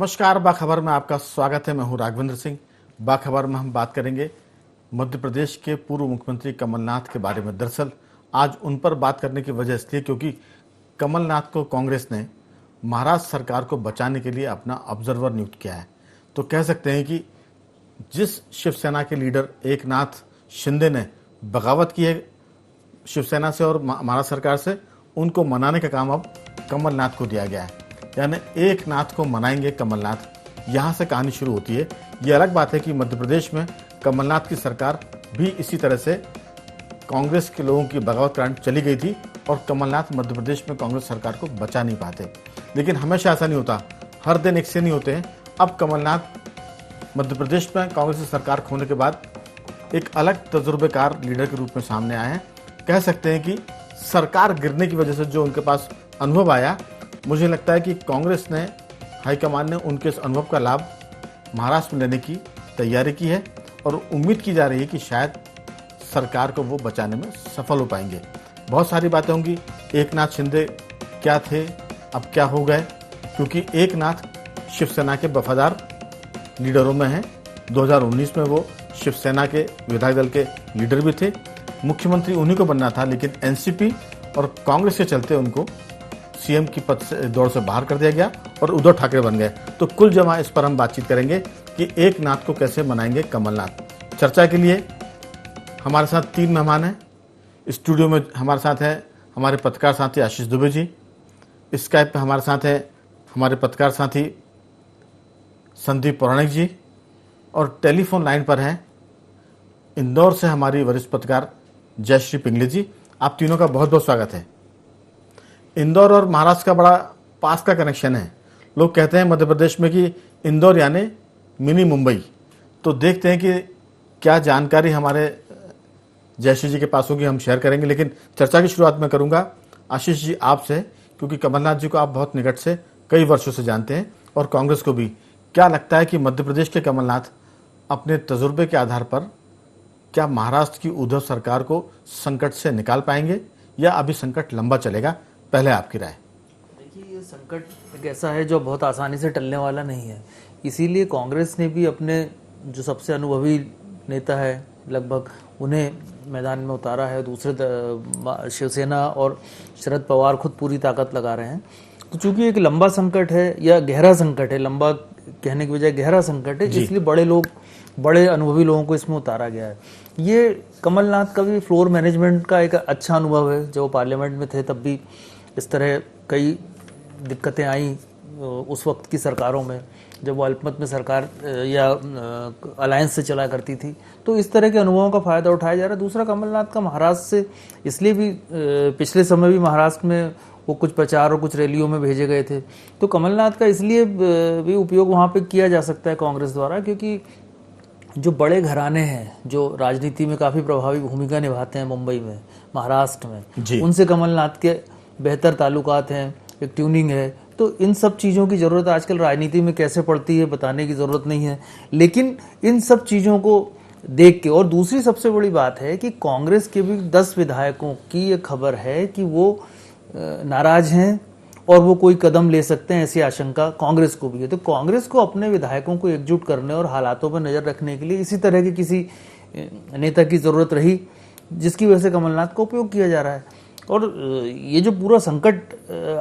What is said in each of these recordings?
नमस्कार, बाखबर में आपका स्वागत है। मैं हूं राघवेंद्र सिंह। बाखबर में हम बात करेंगे मध्य प्रदेश के पूर्व मुख्यमंत्री कमलनाथ के बारे में। दरअसल आज उन पर बात करने की वजह इसलिए क्योंकि कमलनाथ को कांग्रेस ने महाराष्ट्र सरकार को बचाने के लिए अपना ऑब्जर्वर नियुक्त किया है। तो कह सकते हैं कि जिस शिवसेना के लीडर एकनाथ शिंदे ने बगावत की है शिवसेना से और महाराष्ट्र सरकार से, उनको मनाने का काम अब कमलनाथ को दिया गया है। यानी एक नाथ को मनाएंगे कमलनाथ, यहाँ से कहानी शुरू होती है। ये अलग बात है कि मध्य प्रदेश में कमलनाथ की सरकार भी इसी तरह से कांग्रेस के लोगों की बगावत कारण चली गई थी और कमलनाथ मध्य प्रदेश में कांग्रेस सरकार को बचा नहीं पाते। लेकिन हमेशा ऐसा नहीं होता, हर दिन एक से नहीं होते हैं। अब कमलनाथ मध्य प्रदेश में कांग्रेस की सरकार खोने के बाद एक अलग तजुर्बेकार लीडर के रूप में सामने आए हैं। कह सकते हैं कि सरकार गिरने की वजह से जो उनके पास अनुभव आया, मुझे लगता है कि कांग्रेस ने, हाईकमान ने उनके इस अनुभव का लाभ महाराष्ट्र में लेने की तैयारी की है और उम्मीद की जा रही है कि शायद सरकार को वो बचाने में सफल हो पाएंगे। बहुत सारी बातें होंगी। एकनाथ शिंदे क्या थे, अब क्या हो गए, क्योंकि एकनाथ शिवसेना के वफादार लीडरों में हैं। 2019 में वो शिवसेना के विधायक दल के लीडर भी थे। मुख्यमंत्री उन्हीं को बनना था, लेकिन एनसीपी और कांग्रेस के चलते उनको सीएम की पद से दौड़ से बाहर कर दिया गया और उद्धव ठाकरे बन गए। तो कुल जमा इस पर हम बातचीत करेंगे कि एक नाथ को कैसे मनाएंगे कमलनाथ। चर्चा के लिए हमारे साथ 3 मेहमान हैं। स्टूडियो में हमारे साथ हैं हमारे पत्रकार साथी आशीष दुबे जी। स्काइप पे हमारे साथ हैं हमारे पत्रकार साथी संदीप पौराणिक जी और टेलीफोन लाइन पर हैं इंदौर से हमारी वरिष्ठ पत्रकार जयश्री पिंगले जी। आप तीनों का बहुत बहुत स्वागत है। इंदौर और महाराष्ट्र का बड़ा पास का कनेक्शन है। लोग कहते हैं मध्य प्रदेश में कि इंदौर यानी मिनी मुंबई। तो देखते हैं कि क्या जानकारी हमारे जयश्री जी के पास होगी, हम शेयर करेंगे। लेकिन चर्चा की शुरुआत मैं करूंगा आशीष जी आपसे, क्योंकि कमलनाथ जी को आप बहुत निकट से कई वर्षों से जानते हैं और कांग्रेस को भी। क्या लगता है कि मध्य प्रदेश के कमलनाथ अपने तजुर्बे के आधार पर क्या महाराष्ट्र की उद्धव सरकार को संकट से निकाल पाएंगे या अभी संकट लंबा चलेगा? पहले आपकी राय। देखिए, ये संकट एक ऐसा है जो बहुत आसानी से टलने वाला नहीं है। इसीलिए कांग्रेस ने भी अपने जो सबसे अनुभवी नेता है लगभग उन्हें मैदान में उतारा है। दूसरे शिवसेना और शरद पवार खुद पूरी ताकत लगा रहे हैं। तो चूंकि एक लंबा संकट है या गहरा संकट है, लंबा कहने की बजाय गहरा संकट है, इसलिए बड़े अनुभवी लोगों को इसमें उतारा गया है। ये कमलनाथ का भी फ्लोर मैनेजमेंट का एक अच्छा अनुभव है। जब वो पार्लियामेंट में थे तब भी इस तरह कई दिक्कतें आई उस वक्त की सरकारों में, जब वो अल्पमत में सरकार या अलायंस से चला करती थी। तो इस तरह के अनुभवों का फ़ायदा उठाया जा रहा है। दूसरा, कमलनाथ का महाराष्ट्र से इसलिए भी पिछले समय भी महाराष्ट्र में वो कुछ प्रचार और कुछ रैलियों में भेजे गए थे। तो कमलनाथ का इसलिए भी उपयोग वहाँ पे किया जा सकता है कांग्रेस द्वारा, क्योंकि जो बड़े घराने हैं जो राजनीति में काफ़ी प्रभावी भूमिका निभाते हैं मुंबई में, महाराष्ट्र में, उनसे कमलनाथ के बेहतर ताल्लुकात हैं, एक ट्यूनिंग है। तो इन सब चीज़ों की ज़रूरत आजकल राजनीति में कैसे पड़ती है बताने की ज़रूरत नहीं है। लेकिन इन सब चीज़ों को देख के, और दूसरी सबसे बड़ी बात है कि कांग्रेस के भी 10 विधायकों की ये खबर है कि वो नाराज हैं और वो कोई कदम ले सकते हैं, ऐसी आशंका कांग्रेस को भी है। तो कांग्रेस को अपने विधायकों को एकजुट करने और हालातों पर नज़र रखने के लिए इसी तरह के किसी नेता की ज़रूरत रही, जिसकी वजह से कमलनाथ का उपयोग किया जा रहा है। और ये जो पूरा संकट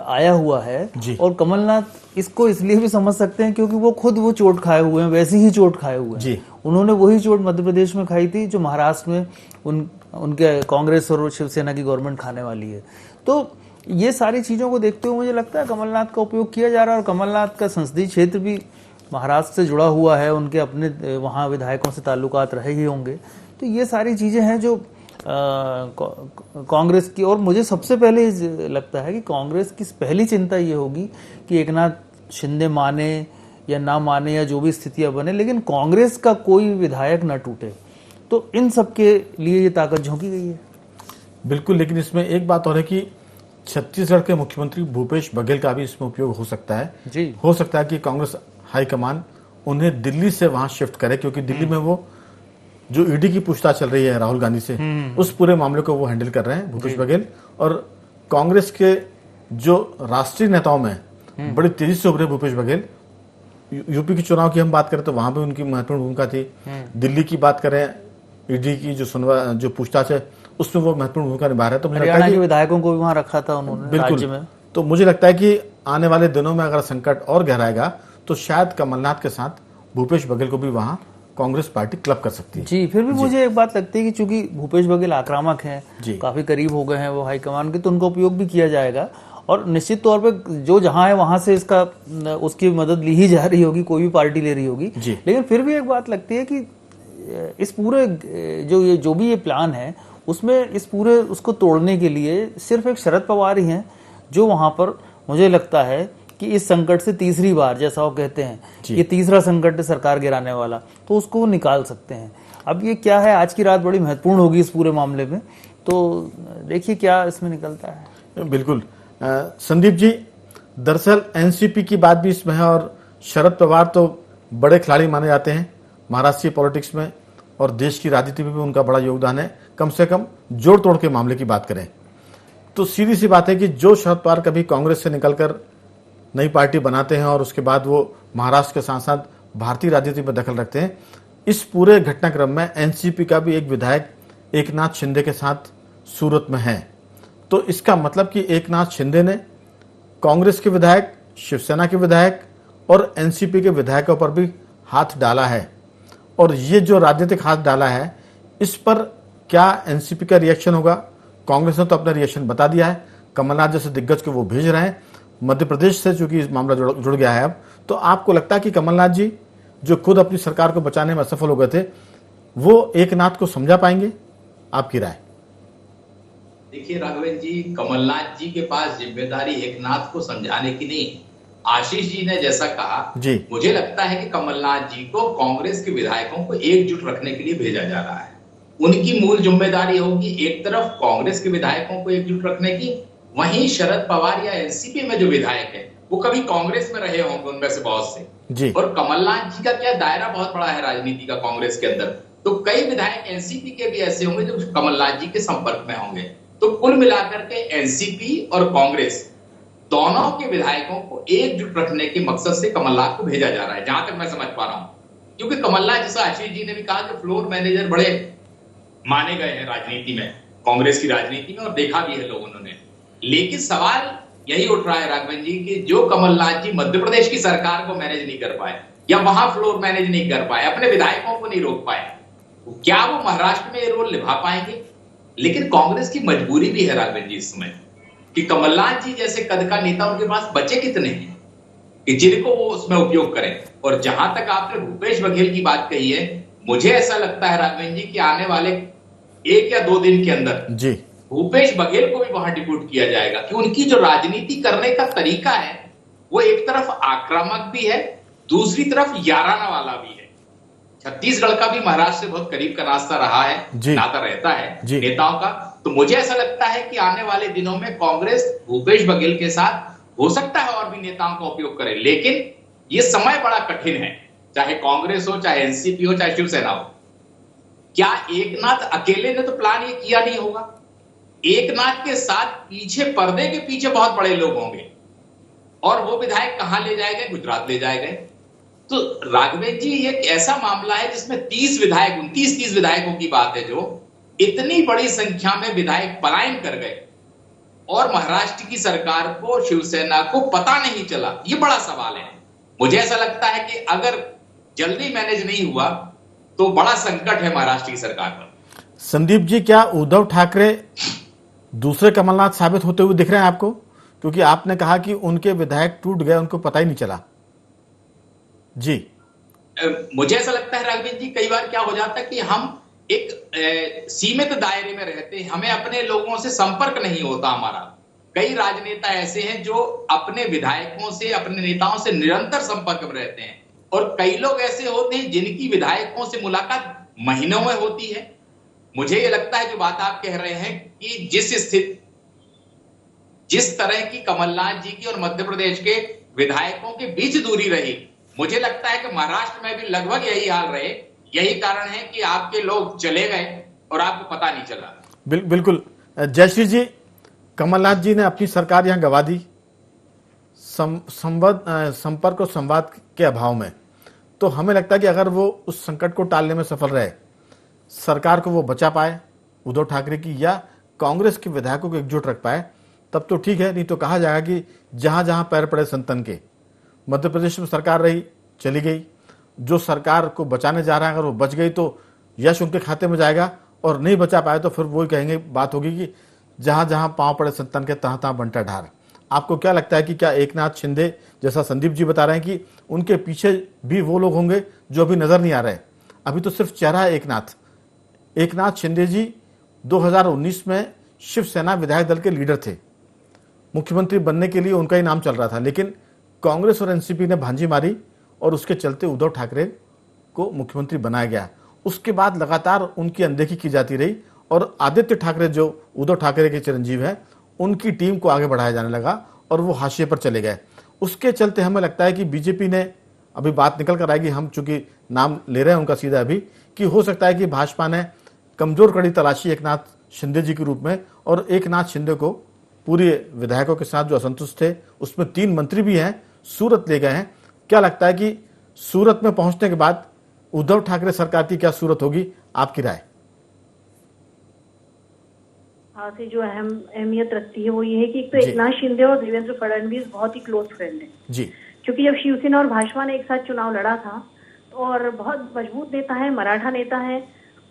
आया हुआ है, और कमलनाथ इसको इसलिए भी समझ सकते हैं क्योंकि वो खुद वो चोट खाए हुए हैं, वैसी ही चोट खाए हुए हैं। उन्होंने वही चोट मध्य प्रदेश में खाई थी जो महाराष्ट्र में उनके कांग्रेस और शिवसेना की गवर्नमेंट खाने वाली है। तो ये सारी चीज़ों को देखते हुए मुझे लगता है कमलनाथ का उपयोग किया जा रहा है। और कमलनाथ का संसदीय क्षेत्र भी महाराष्ट्र से जुड़ा हुआ है, उनके अपने वहाँ विधायकों से ताल्लुकात रहे ही होंगे। तो ये सारी चीज़ें हैं जो कांग्रेस की, और मुझे सबसे पहले लगता है कि कांग्रेस की पहली चिंता ये होगी कि एकनाथ शिंदे माने या ना माने या जो भी स्थितियां बने, लेकिन कांग्रेस का कोई विधायक ना टूटे। तो इन सब के लिए ये ताकत झोंकी गई है। बिल्कुल, लेकिन इसमें एक बात और है कि छत्तीसगढ़ के मुख्यमंत्री भूपेश बघेल का भी इसमें उपयोग हो सकता है। हो सकता है कि कांग्रेस हाईकमान उन्हें दिल्ली से वहां शिफ्ट करे, क्योंकि दिल्ली में वो जो ईडी की पूछताछ चल रही है राहुल गांधी से, उस पूरे मामले को वो हैंडल कर रहे हैं भूपेश बघेल। और कांग्रेस के जो राष्ट्रीय नेताओं में बड़ी तेजी से उभरे भूपेश बघेल, यूपी के चुनाव की हम बात करें तो वहां भी उनकी महत्वपूर्ण भूमिका थी। दिल्ली की बात करें, ईडी की जो पूछताछ है उसमें वो महत्वपूर्ण भूमिका निभा रहे हैं। तो मुझे लगता हरियाणा है के कि विधायकों को भी वहां रखा था उन्होंने राज्य में। तो मुझे लगता है कि आने वाले दिनों में अगर संकट और गहराएगा तो शायद कमलनाथ के साथ भूपेश बघेल को भी वहां कांग्रेस पार्टी क्लब कर सकती है। जी, फिर भी मुझे एक बात लगती है कि चूंकि भूपेश बघेल आक्रामक हैं, जी। काफी करीब हो गए हैं वो हाईकमान के, तो उनका उपयोग भी किया जाएगा और निश्चित तौर पे जो जहां है वहां से इसका उसकी मदद ली ही जा रही होगी, कोई भी पार्टी ले रही होगी। लेकिन फिर भी एक बात लगती है कि इस पूरे जो भी ये प्लान है उसमें इस पूरे उसको तोड़ने के लिए सिर्फ एक शरद पवार ही हैं जो वहां पर, मुझे लगता है कि इस संकट से तीसरी बार, जैसा वो कहते हैं, ये तीसरा संकट है सरकार गिराने वाला, तो उसको वो निकाल सकते हैं। अब ये क्या है, आज की रात बड़ी महत्वपूर्ण होगी इस पूरे मामले में, तो देखिए क्या इसमें निकलता है। बिल्कुल संदीप जी, दरअसल एनसीपी की बात भी इसमें है और शरद पवार तो बड़े खिलाड़ी माने जाते हैं महाराष्ट्रीय पॉलिटिक्स में और देश की राजनीति में भी उनका बड़ा योगदान है। कम से कम जोड़ तोड़ के मामले की बात करें तो सीधी सी बात है कि जो शरद पवार कभी कांग्रेस से निकलकर नई पार्टी बनाते हैं और उसके बाद वो महाराष्ट्र के साथ साथ भारतीय राजनीति में दखल रखते हैं, इस पूरे घटनाक्रम में एनसीपी का भी एक विधायक एकनाथ शिंदे के साथ सूरत में है। तो इसका मतलब कि एकनाथ शिंदे ने कांग्रेस के विधायक, शिवसेना के विधायक और एनसीपी के विधायकों पर भी हाथ डाला है। और ये जो राजनीतिक हाथ डाला है, इस पर क्या एनसीपी का रिएक्शन होगा? कांग्रेस ने तो अपना रिएक्शन बता दिया है, कमलनाथ जैसे दिग्गज को वो भेज रहे हैं। मध्य प्रदेश से चूंकि इस मामला जुड़ गया है अब, तो आपको लगता है कि कमलनाथ जी जो खुद अपनी सरकार को बचाने में असफल हो गए थे, वो एकनाथ को समझा पाएंगे? आपकी राय? देखिए राघवेंद्र जी, कमलनाथ जी के पास जिम्मेदारी एकनाथ को समझाने की नहीं। आशीष जी ने जैसा कहा जी, मुझे लगता है कि कमलनाथ जी को कांग्रेस के विधायकों को एकजुट रखने के लिए भेजा जा रहा है। उनकी मूल जिम्मेदारी होगी एक तरफ कांग्रेस के विधायकों को एकजुट रखने की, वहीं शरद पवार या एनसीपी में जो विधायक है वो कभी कांग्रेस में रहे होंगे उनमें से बहुत से जी। और कमलनाथ जी का क्या दायरा बहुत बड़ा है राजनीति का कांग्रेस के अंदर, तो कई विधायक एनसीपी के भी ऐसे होंगे जो कमलनाथ जी के संपर्क में होंगे। तो कुल मिलाकर के एनसीपी और कांग्रेस दोनों के विधायकों को एकजुट रखने के मकसद से कमलनाथ को भेजा जा रहा है, जहां तक मैं समझ पा रहा हूं। क्योंकि कमलनाथ, जैसा आशीष जी ने भी कहा कि फ्लोर मैनेजर बड़े माने गए हैं राजनीति में, कांग्रेस की राजनीति में, और देखा भी है लोगों ने। लेकिन सवाल यही उठ रहा है राघवेंद्र जी कि जो कमलनाथ जी मध्य प्रदेश की सरकार को मैनेज नहीं कर पाए या वहां फ्लोर मैनेज नहीं कर पाए, अपने विधायकों को नहीं रोक पाए, क्या वो महाराष्ट्र में ये रोल निभा पाएंगे? लेकिन कांग्रेस की मजबूरी भी है राघवेंद्र जी इस समय कि कमलनाथ जी जैसे कद का नेता उनके पास बचे कितने हैं कि जिनको वो उसमें उपयोग करें। और जहां तक आपने भूपेश बघेल की बात कही है, मुझे ऐसा लगता है राघवेंद्र जी कि आने वाले 1 या 2 दिन के अंदर जी भूपेश बघेल को भी वहां डिप्यूट किया जाएगा कि उनकी जो राजनीति करने का तरीका है वो एक तरफ आक्रामक भी है, दूसरी तरफ याराना वाला भी है। छत्तीसगढ़ का भी महाराष्ट्र से बहुत करीब का रास्ता रहा है, नाता रहता है नेताओं का। तो मुझे ऐसा लगता है कि आने वाले दिनों में कांग्रेस भूपेश बघेल के साथ हो सकता है और भी नेताओं का उपयोग करे, लेकिन ये समय बड़ा कठिन है, चाहे कांग्रेस हो, चाहे एनसीपी हो, चाहे शिवसेना हो। क्या एकनाथ अकेले ने तो प्लान ये किया नहीं होगा? एकनाथ के साथ पीछे, पर्दे के पीछे बहुत बड़े लोग होंगे और वो विधायक कहां ले जाए गए? गुजरात ले जाए गए। तो राघवेंद्र जी ये एक ऐसा मामला है जिसमें 29-30 विधायकों की बात है, जो इतनी बड़ी संख्या में विधायक पलायन कर गए और महाराष्ट्र की सरकार को, शिवसेना को पता नहीं चला। ये बड़ा सवाल है। मुझे ऐसा लगता है कि अगर जल्दी मैनेज नहीं हुआ तो बड़ा संकट है महाराष्ट्र की सरकार पर। संदीप जी, क्या उद्धव ठाकरे दूसरे कमलनाथ साबित होते हुए दिख रहे हैं आपको? क्योंकि आपने कहा कि उनके विधायक टूट गए, उनको पता ही नहीं चला। जी, मुझे ऐसा लगता है राघवेंद्र जी, कई बार क्या हो जाता है कि हम एक सीमित दायरे में रहते हैं, हमें अपने लोगों से संपर्क नहीं होता हमारा। कई राजनेता ऐसे हैं जो अपने विधायकों से, अपने नेताओं से निरंतर संपर्क में रहते हैं, और कई लोग ऐसे होते हैं जिनकी विधायकों से मुलाकात महीनों में होती है। मुझे ये लगता है जो बात आप कह रहे हैं कि जिस तरह की कमलनाथ जी की और मध्य प्रदेश के विधायकों के बीच दूरी रही, मुझे लगता है कि महाराष्ट्र में भी लगभग यही हाल रहे। यही कारण है कि आपके लोग चले गए और आपको पता नहीं चला। बिल्कुल। जयश्री जी, कमलनाथ जी ने अपनी सरकार यहां गंवा दी, संपर्क और संवाद के अभाव में, तो हमें लगता है कि अगर वो उस संकट को टालने में सफल रहे, सरकार को वो बचा पाए उद्धव ठाकरे की, या कांग्रेस के विधायकों को एकजुट रख पाए, तब तो ठीक है। नहीं तो कहा जाएगा कि जहां जहां पैर पड़े संतन के। मध्य प्रदेश में सरकार रही, चली गई, जो सरकार को बचाने जा रहा है अगर वो बच गई तो यश उनके खाते में जाएगा, और नहीं बचा पाए तो फिर वही कहेंगे, बात होगी कि जहां जहां पांव पड़े संतन के तहां तहां बंटा ढार। आपको क्या लगता है कि क्या एकनाथ शिंदे, जैसा संदीप जी बता रहे हैं कि उनके पीछे भी वो लोग होंगे जो अभी नजर नहीं आ रहे? अभी तो सिर्फ चेहरा है एकनाथ शिंदे जी 2019 में शिवसेना विधायक दल के लीडर थे, मुख्यमंत्री बनने के लिए उनका ही नाम चल रहा था, लेकिन कांग्रेस और एनसीपी ने भांजी मारी और उसके चलते उद्धव ठाकरे को मुख्यमंत्री बनाया गया। उसके बाद लगातार उनकी अनदेखी की जाती रही और आदित्य ठाकरे, जो उद्धव ठाकरे के चिरंजीव हैं, उनकी टीम को आगे बढ़ाया जाने लगा और वो हाशिए पर चले गए। उसके चलते हमें लगता है कि बीजेपी ने, अभी बात निकल कर आएगी, हम चूंकि नाम ले रहे हैं उनका सीधा अभी, कि हो सकता है कि भाजपा ने कमजोर कड़ी तलाशी एकनाथ शिंदे जी के रूप में, और एकनाथ शिंदे को पूरे विधायकों के साथ जो असंतुष्ट थे, उसमें 3 मंत्री भी हैं, सूरत ले गए हैं। क्या लगता है कि सूरत में पहुंचने के बाद उद्धव ठाकरे सरकार की क्या सूरत होगी, आपकी राय? से जो अहमियत रखती है वो ये है कि एक तो एकनाथ शिंदे और देवेंद्र फडणवीस बहुत ही क्लोज फ्रेंड है जी। क्योंकि जब शिवसेना और भाजपा ने एक साथ चुनाव लड़ा था, और बहुत मजबूत नेता है, मराठा नेता है,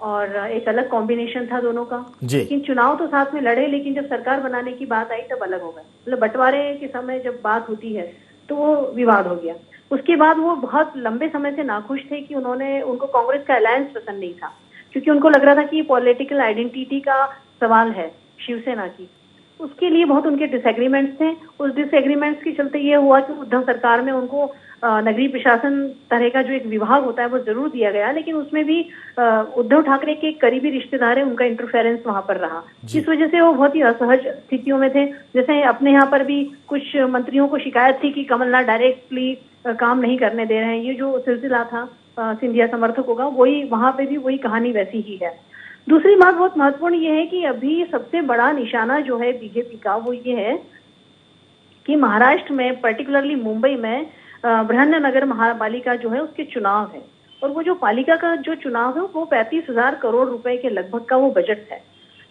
और एक अलग कॉम्बिनेशन था दोनों का। लेकिन चुनाव तो साथ में लड़े, लेकिन जब सरकार बनाने की बात आई तब अलग हो गए। मतलब बंटवारे के समय जब बात होती है तो वो विवाद हो गया। उसके बाद वो बहुत लंबे समय से नाखुश थे कि उनको कांग्रेस का अलायंस पसंद नहीं था, क्योंकि उनको लग रहा था कि ये पॉलिटिकल आइडेंटिटी का सवाल है शिवसेना की। उसके लिए बहुत उनके डिसएग्रीमेंट्स थे। उस डिसएग्रीमेंट्स के चलते ये हुआ कि उद्धव सरकार में उनको नगरीय प्रशासन तरह का जो एक विभाग होता है वो जरूर दिया गया, लेकिन उसमें भी उद्धव ठाकरे के करीबी रिश्तेदार है, उनका इंटरफेरेंस वहां पर रहा। इस वजह से वो बहुत ही असहज स्थितियों में थे। जैसे अपने यहाँ पर भी कुछ मंत्रियों को शिकायत थी कि कमलनाथ डायरेक्टली काम नहीं करने दे रहे हैं, ये जो सिलसिला था सिंधिया समर्थकों का, वही वहां पे भी वही कहानी वैसी ही है। दूसरी बात बहुत महत्वपूर्ण ये है कि अभी सबसे बड़ा निशाना जो है बीजेपी का वो ये है कि महाराष्ट्र में, पर्टिकुलरली मुंबई में बृहन्नगर महापालिका जो है उसके चुनाव है, और वो जो पालिका का जो चुनाव है वो 35,000 करोड़ रुपए के लगभग का वो बजट है।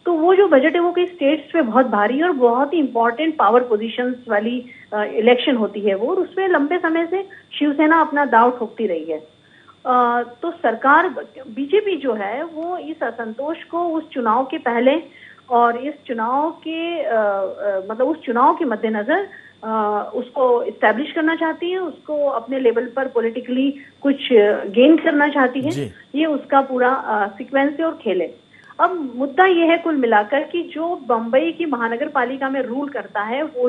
तो वो जो बजट है वो कई स्टेट्स पे बहुत भारी और बहुत ही इंपॉर्टेंट पावर पोजीशंस वाली इलेक्शन होती है वो, और उसमें लंबे समय से शिवसेना अपना दांव ठोकती रही है। तो सरकार, बीजेपी जो है वो इस असंतोष को उस चुनाव के पहले और इस चुनाव के मतलब उस चुनाव के मद्देनजर उसको इस्टेब्लिश करना चाहती है, उसको अपने लेवल पर पॉलिटिकली कुछ गेन करना चाहती है। ये उसका पूरा सीक्वेंस है और खेल है। अब मुद्दा ये है कुल मिलाकर कि जो बम्बई की महानगर पालिका में रूल करता है वो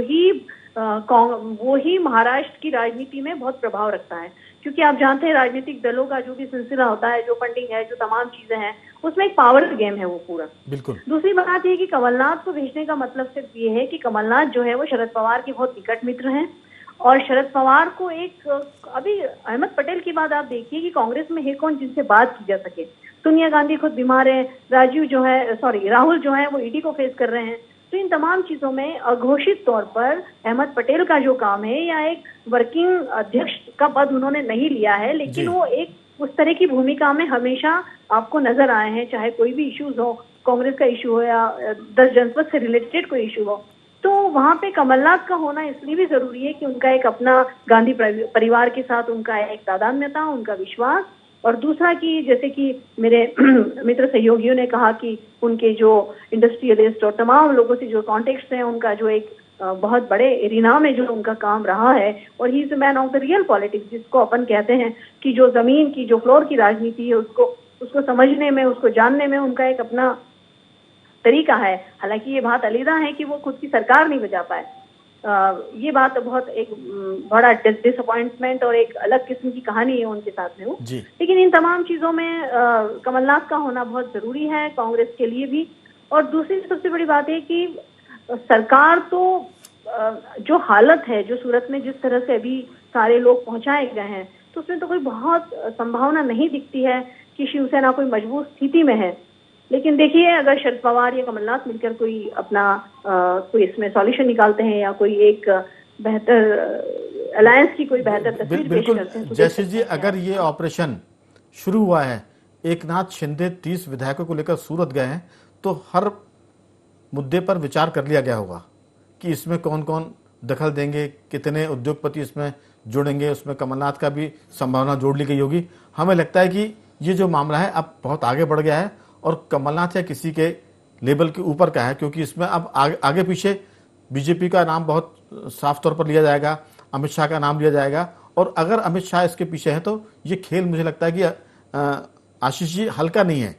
ही महाराष्ट्र की राजनीति में बहुत प्रभाव रखता है, क्योंकि आप जानते हैं राजनीतिक दलों का जो भी सिलसिला होता है, जो फंडिंग है, जो तमाम चीजें हैं, उसमें एक पावर गेम है वो पूरा। बिल्कुल। दूसरी बात ये कि कमलनाथ को भेजने का मतलब सिर्फ ये है कि कमलनाथ जो है वो शरद पवार के बहुत निकट मित्र हैं, और शरद पवार को एक, अभी अहमद पटेल की बात आप देखिए कि कांग्रेस में है कौन जिनसे बात की जा सके। सोनिया गांधी खुद बीमार है, राहुल जो है वो ईडी को फेस कर रहे हैं। तो इन तमाम चीजों में अघोषित तौर पर अहमद पटेल का जो काम है, या एक वर्किंग अध्यक्ष का पद उन्होंने नहीं लिया है, लेकिन वो एक उस तरह की भूमिका में हमेशा आपको नजर आए हैं, चाहे कोई भी इश्यूज हो, कांग्रेस का इशू हो या 10 जनपद से रिलेटेड कोई इशू हो। तो वहां पे कमलनाथ का होना इसलिए भी जरूरी है कि उनका एक अपना गांधी परिवार के साथ उनका एक तादात्म्यता, उनका विश्वास, और दूसरा कि जैसे कि मेरे मित्र सहयोगियों ने कहा कि उनके जो इंडस्ट्रियलिस्ट और तमाम लोगों से जो कॉन्टेक्ट्स हैं, उनका जो एक बहुत बड़े एरिना में जो उनका काम रहा है, और he is a man of the real politics, जिसको अपन कहते हैं कि जो जमीन की, जो फ्लोर की राजनीति है, उसको समझने में, उसको जानने में उनका एक अपना तरीका है। हालांकि ये बात अलविदा है कि वो खुद की सरकार नहीं बजा पाए, ये बात बहुत एक बड़ा डिसअपॉइंटमेंट और एक अलग किस्म की कहानी है उनके साथ में वो। लेकिन इन तमाम चीजों में कमलनाथ का होना बहुत जरूरी है कांग्रेस के लिए भी। और दूसरी सबसे बड़ी बात है कि सरकार तो जो हालत है, जो सूरत में जिस तरह से अभी सारे लोग पहुंचाए गए हैं, तो उसमें तो कोई बहुत संभावना नहीं दिखती है कि शिवसेना कोई मजबूत स्थिति में है। लेकिन देखिए, अगर शरद पवार या कमलनाथ मिलकर कोई अपना कोई इसमें सॉल्यूशन निकालते हैं, या कोई एक बेहतर अलायंस की कोई बेहतर तस्वीर पेश करते हैं। जयश्री जी, अगर ये ऑपरेशन शुरू हुआ है, एकनाथ शिंदे 30 विधायकों को लेकर सूरत गए हैं, तो हर मुद्दे पर विचार कर लिया गया होगा कि इसमें कौन कौन दखल देंगे, कितने उद्योगपति इसमें जुड़ेंगे, उसमें कमलनाथ का भी संभावना जोड़ ली गई होगी। हमें लगता है कि ये जो मामला है अब बहुत आगे बढ़ गया है और कमलनाथ या किसी के लेवल के ऊपर का है, क्योंकि इसमें अब आगे पीछे बीजेपी का नाम बहुत साफ तौर पर लिया जाएगा, अमित शाह का नाम लिया जाएगा, और अगर अमित शाह इसके पीछे है तो ये खेल मुझे लगता है कि आशीष जी हल्का नहीं है।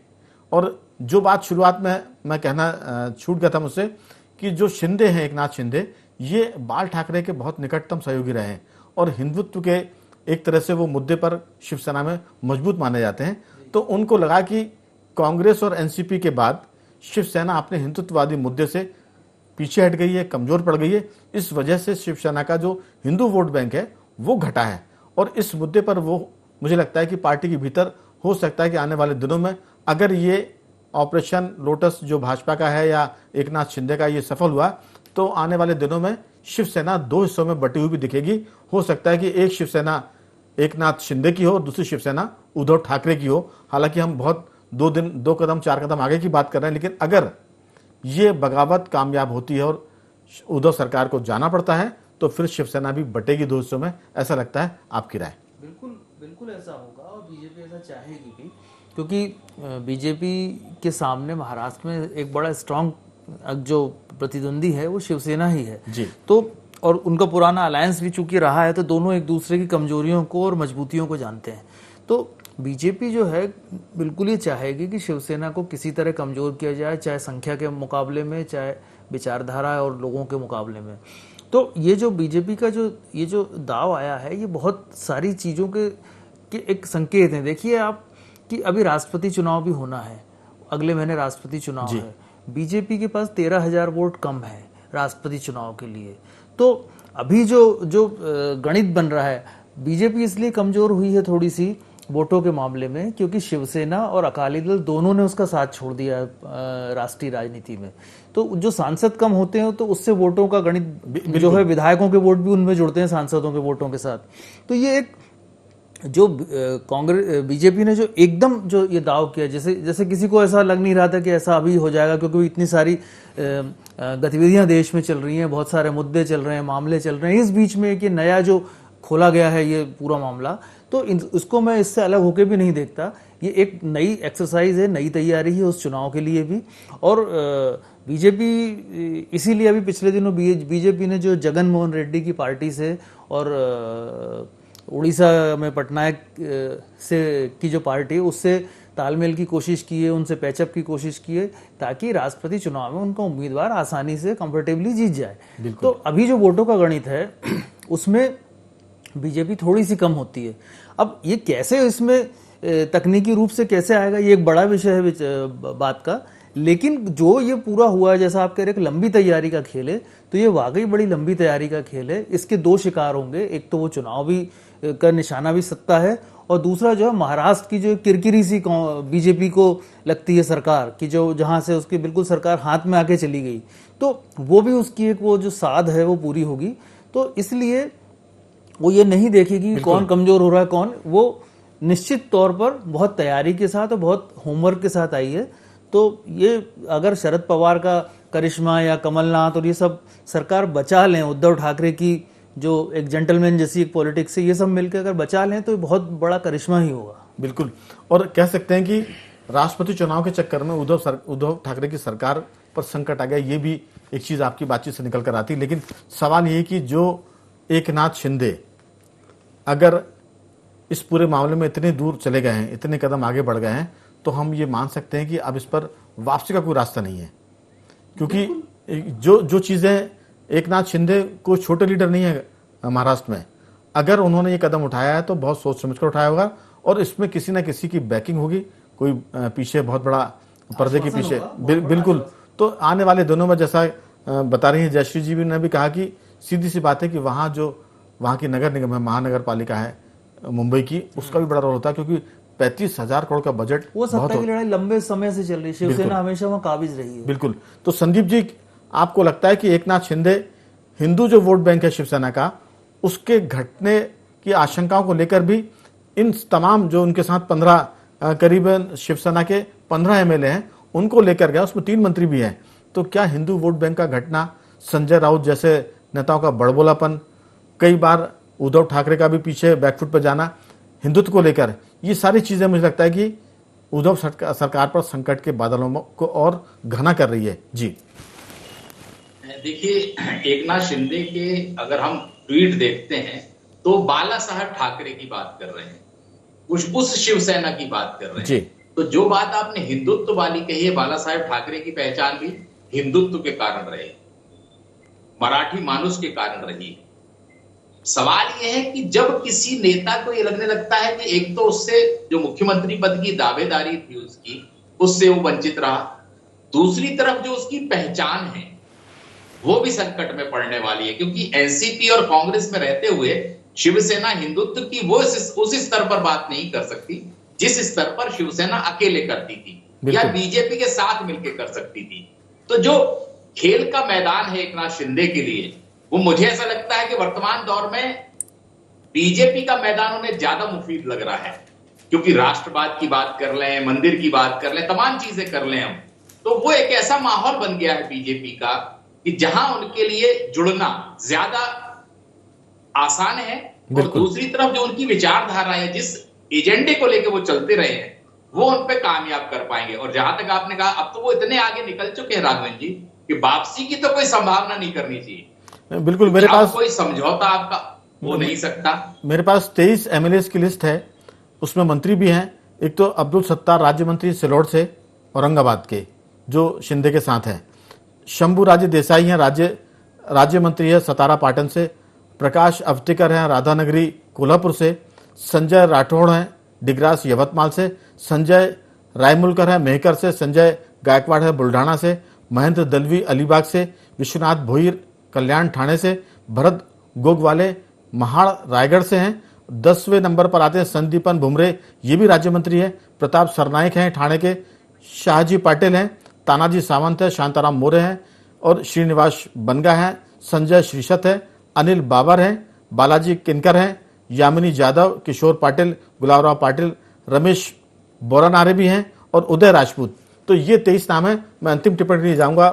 और जो बात शुरुआत में मैं कहना छूट गया था मुझसे कि जो शिंदे हैं, एकनाथ शिंदे, ये बाल ठाकरे के बहुत निकटतम सहयोगी रहे हैं और हिंदुत्व के एक तरह से वो मुद्दे पर शिवसेना में मजबूत माने जाते हैं। तो उनको लगा कि कांग्रेस और एनसीपी के बाद शिवसेना अपने हिंदुत्ववादी मुद्दे से पीछे हट गई है, कमजोर पड़ गई है। इस वजह से शिवसेना का जो हिंदू वोट बैंक है वो घटा है और इस मुद्दे पर वो मुझे लगता है कि पार्टी के भीतर हो सकता है कि आने वाले दिनों में अगर ये ऑपरेशन लोटस जो भाजपा का है या एकनाथ शिंदे का ये सफल हुआ तो आने वाले दिनों में शिवसेना 2 हिस्सों में बटी हुई भी दिखेगी। हो सकता है कि एक शिवसेना एकनाथ शिंदे की हो और दूसरी शिवसेना उद्धव ठाकरे की हो। हालांकि हम बहुत 2 कदम 4 कदम आगे की बात कर रहे हैं, लेकिन अगर ये बगावत कामयाब होती है और उद्धव सरकार को जाना पड़ता है तो फिर शिवसेना भी बटेगी 2 हिस्सों में, ऐसा लगता है। आपकी राय? बिल्कुल ऐसा होगा और बीजेपी ऐसा चाहेगी भी, क्योंकि बीजेपी के सामने महाराष्ट्र में एक बड़ा स्ट्रांग जो प्रतिद्वंदी है वो शिवसेना ही है जी। तो और उनका पुराना अलायंस भी चूंकि रहा है तो दोनों एक दूसरे की कमजोरियों को और मजबूतियों को जानते हैं। तो बीजेपी जो है बिल्कुल ये चाहेगी कि शिवसेना को किसी तरह कमजोर किया जाए, चाहे संख्या के मुकाबले में, चाहे विचारधारा और लोगों के मुकाबले में। तो ये जो बीजेपी का ये जो दाव आया है ये बहुत सारी चीज़ों के एक संकेत हैं। देखिए आप कि अभी राष्ट्रपति चुनाव भी होना है, अगले महीने राष्ट्रपति चुनाव है। बीजेपी के पास 13,000 वोट कम है राष्ट्रपति चुनाव के लिए। तो अभी जो गणित बन रहा है, बीजेपी इसलिए कमजोर हुई है थोड़ी सी वोटों के मामले में क्योंकि शिवसेना और अकाली दल दोनों ने उसका साथ छोड़ दिया राष्ट्रीय राजनीति में। तो जो सांसद कम होते हैं तो उससे वोटों का गणित जो है, विधायकों के वोट भी उनमें जुड़ते हैं सांसदों के वोटों के साथ। तो ये एक जो कांग्रेस बीजेपी ने जो एकदम जो ये दाव किया, जैसे किसी को ऐसा लग नहीं रहा था कि ऐसा अभी हो जाएगा, क्योंकि इतनी सारी गतिविधियां देश में चल रही हैं, बहुत सारे मुद्दे चल रहे हैं, मामले चल रहे हैं। इस बीच में कि नया जो खोला गया है ये पूरा मामला, तो उसको मैं इससे अलग होकर भी नहीं देखता। ये एक नई एक्सरसाइज है, नई तैयारी है उस चुनाव के लिए भी। और बीजेपी इसीलिए अभी पिछले दिनों बीजेपी ने जो जगन मोहन रेड्डी की पार्टी से और उड़ीसा में पटनायक से की जो पार्टी है उससे तालमेल की कोशिश की है, उनसे पैचअप की कोशिश की है ताकि राष्ट्रपति चुनाव में उनका उम्मीदवार आसानी से कंफर्टेबली जीत जाए। तो अभी जो वोटों का गणित है उसमें बीजेपी थोड़ी सी कम होती है। अब ये कैसे इसमें तकनीकी रूप से कैसे आएगा ये एक बड़ा विषय है बात का, लेकिन जो ये पूरा हुआ है, जैसा आप कह रहे हैं, लंबी तैयारी का खेल है, तो ये वाकई बड़ी लंबी तैयारी का खेल है। इसके 2 शिकार होंगे, एक तो वो चुनाव भी का निशाना भी सत्ता है और दूसरा जो है महाराष्ट्र की जो किरकिरी सी बीजेपी को लगती है सरकार की, जो जहां से उसकी बिल्कुल सरकार हाथ में आके चली गई, तो वो भी उसकी एक वो जो साध है वो पूरी होगी। तो इसलिए वो ये नहीं देखेगी कौन कमजोर हो रहा है कौन, वो निश्चित तौर पर बहुत तैयारी के साथ और बहुत होमवर्क के साथ आई है। तो ये अगर शरद पवार का करिश्मा या कमलनाथ और ये सब सरकार बचा लें, उद्धव ठाकरे की जो एक जेंटलमैन जैसी एक पॉलिटिक्स है, ये सब मिलकर अगर बचा लें तो बहुत बड़ा करिश्मा ही होगा। बिल्कुल। और कह सकते हैं कि राष्ट्रपति चुनाव के चक्कर में उद्धव ठाकरे की सरकार पर संकट आ गया, ये भी एक चीज आपकी बातचीत से निकल कर आती। लेकिन सवाल ये कि जो एकनाथ शिंदे अगर इस पूरे मामले में इतने दूर चले गए हैं, इतने कदम आगे बढ़ गए हैं, तो हम ये मान सकते हैं कि अब इस पर वापसी का कोई रास्ता नहीं है। क्योंकि जो चीजें एकनाथ शिंदे को छोटे लीडर नहीं है महाराष्ट्र में, अगर उन्होंने ये कदम उठाया है तो बहुत सोच समझकर उठाया होगा और इसमें किसी न किसी की बैकिंग होगी, कोई पीछे बहुत बड़ा पर्दे के पीछे बिल्कुल। तो आने वाले दिनों में जैसा बता रही है जयश्री जी ने भी कहा कि सीधी सी बात है कि वहाँ की नगर निगम है, महानगर पालिका है मुंबई की, उसका भी बड़ा रोल होता है क्योंकि 35,000 करोड़ का बजट, वो सत्ता की लड़ाई लंबे समय से चल रही है, शिवसेना हमेशा वहां काबिज रही है। बिल्कुल। तो संदीप जी, आपको लगता है कि एकनाथ शिंदे हिंदू जो वोट बैंक है शिवसेना का, उसके घटने की आशंकाओं को लेकर भी इन तमाम जो उनके साथ 15 करीबन शिवसेना के 15 एमएलए हैं उनको लेकर गया, उसमें 3 मंत्री भी हैं। तो क्या हिंदू वोट बैंक का घटना, संजय राउत जैसे नेताओं का बड़बोलापन, कई बार उद्धव ठाकरे का भी पीछे बैकफुट पर जाना हिंदुत्व को लेकर, ये सारी चीजें मुझे लगता है कि उद्धव सरकार पर संकट के बादलों को और घना कर रही है। जी देखिए, एकनाथ शिंदे के अगर हम ट्वीट देखते हैं तो बाला साहब ठाकरे की बात कर रहे हैं, उस शिवसेना की बात कर रहे हैं। तो जो बात आपने हिंदुत्व वाली कही है, बाला साहेब ठाकरे की पहचान भी हिंदुत्व के कारण रहे, मराठी मानुष के कारण रही। सवाल यह है कि जब किसी नेता को ये लगने लगता है कि एक तो उससे जो मुख्यमंत्री पद की दावेदारी थी उससे वो वंचित रहा, दूसरी तरफ जो उसकी पहचान है वो भी संकट में पड़ने वाली है, क्योंकि एनसीपी और कांग्रेस में रहते हुए शिवसेना हिंदुत्व की वो उस स्तर पर बात नहीं कर सकती जिस स्तर पर शिवसेना अकेले करती थी या बीजेपी के साथ मिलकर कर सकती थी। तो जो खेल का मैदान है एकनाथ शिंदे के लिए, वो मुझे ऐसा लगता है कि वर्तमान दौर में बीजेपी का मैदान उन्हें ज्यादा मुफीद लग रहा है, क्योंकि राष्ट्रवाद की बात कर लें, मंदिर की बात कर लें, तमाम चीजें कर लें हम, तो वो एक ऐसा माहौल बन गया है बीजेपी का कि जहां उनके लिए जुड़ना ज्यादा आसान है, और दूसरी तरफ जो उनकी विचारधारा है, जिस एजेंडे को लेकर वो चलते रहे हैं, वो उन पे कामयाब कर पाएंगे। और जहां तक आपने कहा, अब तो वो इतने आगे निकल चुके हैं राघवन जी कि वापसी की तो कोई संभावना नहीं करनी चाहिए। बिल्कुल, मेरे पास कोई समझौता आपका हो नहीं सकता। मेरे पास 23 एमएलए की लिस्ट है, उसमें मंत्री भी हैं। एक तो अब्दुल सत्तार राज्य मंत्री सिलोट से, औरंगाबाद के, जो शिंदे के साथ हैं। शंभू राजे देसाई हैं, राज्य मंत्री है सतारा पाटन से। प्रकाश अवतिकर हैं राधानगरी कोल्हापुर से। संजय राठौड़ हैं डिग्रास यवतमाल से। संजय रायमुलकर है मेहकर से। संजय गायकवाड़ है बुल्ढाना से। महेंद्र दलवी अलीबाग से। विश्वनाथ भोईर कल्याण ठाणे से। भरत गोगवाले महाड़ रायगढ़ से हैं। 10वें नंबर पर आते हैं संदीपन भुमरे, ये भी राज्य मंत्री है। प्रताप सरनाइक हैं ठाणे के। शाहजी पाटिल हैं। तानाजी सावंत है। शांताराम मोरे हैं और श्रीनिवास बनगा हैं। संजय श्रीशत है। अनिल बाबर हैं। बालाजी किनकर हैं। यामिनी जाधव, किशोर पाटिल, गुलाबराव पाटिल, रमेश बोरानारे भी हैं और उदय राजपूत। तो ये 23 नाम है। मैं अंतिम टिप्पणी नहीं जाऊंगा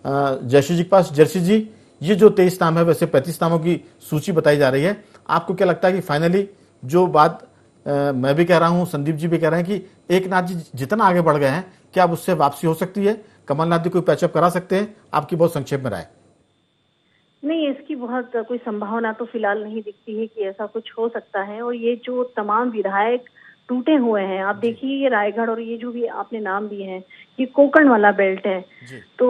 जयश्री जी के पास। जयश्री जी, ये जो 23 नाम है, वैसे 35 नामों की सूची बताई जा रही है, आपको क्या लगता है कि फाइनली जो बात मैं भी कह रहा हूं, संदीप जी भी कह रहे हैं कि एक नाथ जी जितना आगे बढ़ गए हैं, क्या अब उससे वापसी हो सकती है? कमलनाथ जी कोई पैचअप करा सकते हैं? आपकी बहुत संक्षेप में राय। नहीं, इसकी बहुत कोई संभावना तो फिलहाल नहीं दिखती है कि ऐसा कुछ हो सकता है। और ये जो तमाम विधायक टूटे हुए हैं, आप देखिए, ये रायगढ़ और ये जो भी आपने नाम दिए हैं, ये कोकण वाला बेल्ट है। तो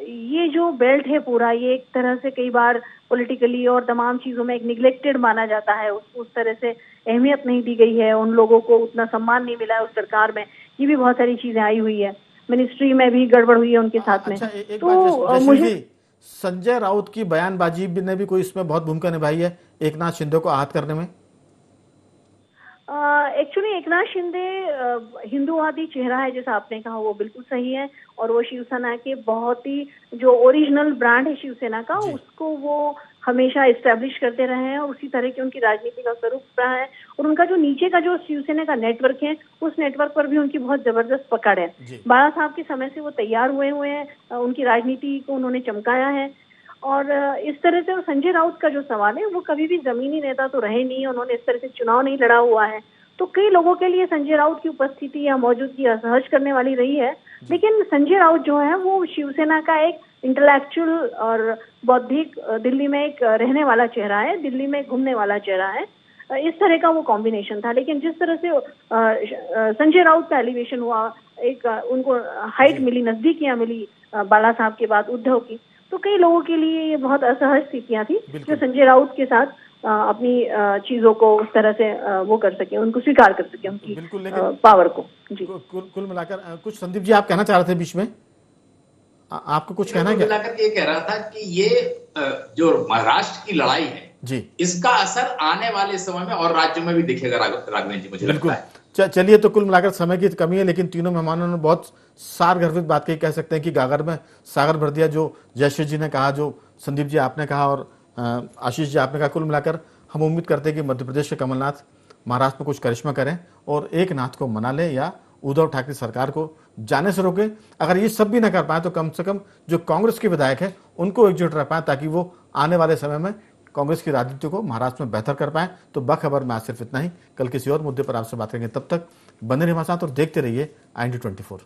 ये जो बेल्ट है पूरा, ये एक तरह से कई बार पॉलिटिकली और तमाम चीजों में एक निग्लेक्टेड माना जाता है। उस तरह से अहमियत नहीं दी गई है, उन लोगों को उतना सम्मान नहीं मिला है उस सरकार में। ये भी बहुत सारी चीजें आई हुई है, मिनिस्ट्री में भी गड़बड़ हुई है उनके साथ में। तो मुझे संजय राउत की बयानबाजी ने भी कोई इसमें बहुत भूमिका निभाई है एकनाथ शिंदे को आहत करने में? एक्चुअली एकनाथ शिंदे हिंदूवादी चेहरा है, जैसा आपने कहा, वो बिल्कुल सही है। और वो शिवसेना के बहुत ही जो ओरिजिनल ब्रांड है शिवसेना का, उसको वो हमेशा एस्टेब्लिश करते रहे हैं और उसी तरह की उनकी राजनीति का स्वरूप रहा है। और उनका जो नीचे का जो शिवसेना का नेटवर्क है, उस नेटवर्क पर भी उनकी बहुत जबरदस्त पकड़ है। बाला साहब के समय से वो तैयार हुए हैं, उनकी राजनीति को उन्होंने चमकाया है। और इस तरह से संजय राउत का जो सवाल है, वो कभी भी जमीनी नेता तो रहे नहीं, उन्होंने इस तरह से चुनाव नहीं लड़ा हुआ है। तो कई लोगों के लिए संजय राउत की उपस्थिति या मौजूदगी असहज करने वाली रही है। लेकिन संजय राउत जो है, वो शिवसेना का एक इंटेलेक्चुअल और बौद्धिक, दिल्ली में एक रहने वाला चेहरा है, दिल्ली में घूमने वाला चेहरा है। इस तरह का वो कॉम्बिनेशन था। लेकिन जिस तरह से संजय राउत का एलिवेशन हुआ, एक उनको हाइट मिली, नजदीकियां मिली बाला साहब के बाद उद्धव की, तो कई लोगों के लिए ये बहुत असहज स्थितियां थी जो संजय राउत के साथ अपनी चीजों को उस तरह से वो कर सके, उनको स्वीकार कर सके, उनकी पावर को। जी, कुल मिलाकर कुछ संदीप जी आप कहना चाह रहे थे बीच में, आपको कुछ कहना है क्या? मिलाकर ये कह रहा था कि ये जो महाराष्ट्र की लड़ाई है जी, इसका असर आने वाले समय में और राज्यों में भी दिखेगा राघवन जी, मुझे लगता है। चलिए, तो कुल मिलाकर समय की कमी है, लेकिन तीनों मेहमानों ने बहुत सारगर्भित बात कही। कह सकते हैं कि गागर में सागर भर दिया, जो जयश्री जी ने कहा, जो संदीप जी आपने कहा और आशीष जी आपने कहा। कुल मिलाकर हम उम्मीद करते हैं कि मध्य प्रदेश के कमलनाथ महाराष्ट्र में कुछ करिश्मा करें और एक नाथ को मना लें या उद्धव ठाकरे सरकार को जाने से रोकें। अगर ये सब भी न कर पाए तो कम से कम जो कांग्रेस के विधायक हैं उनको एकजुट रह पाए, ताकि वो आने वाले समय में कांग्रेस की राजनीति को महाराष्ट्र में बेहतर कर पाए। तो बखबर में आज सिर्फ इतना ही। कल किसी और मुद्दे पर आपसे बात करेंगे, तब तक बने रहिए हमारे साथ और देखते रहिए IND 24।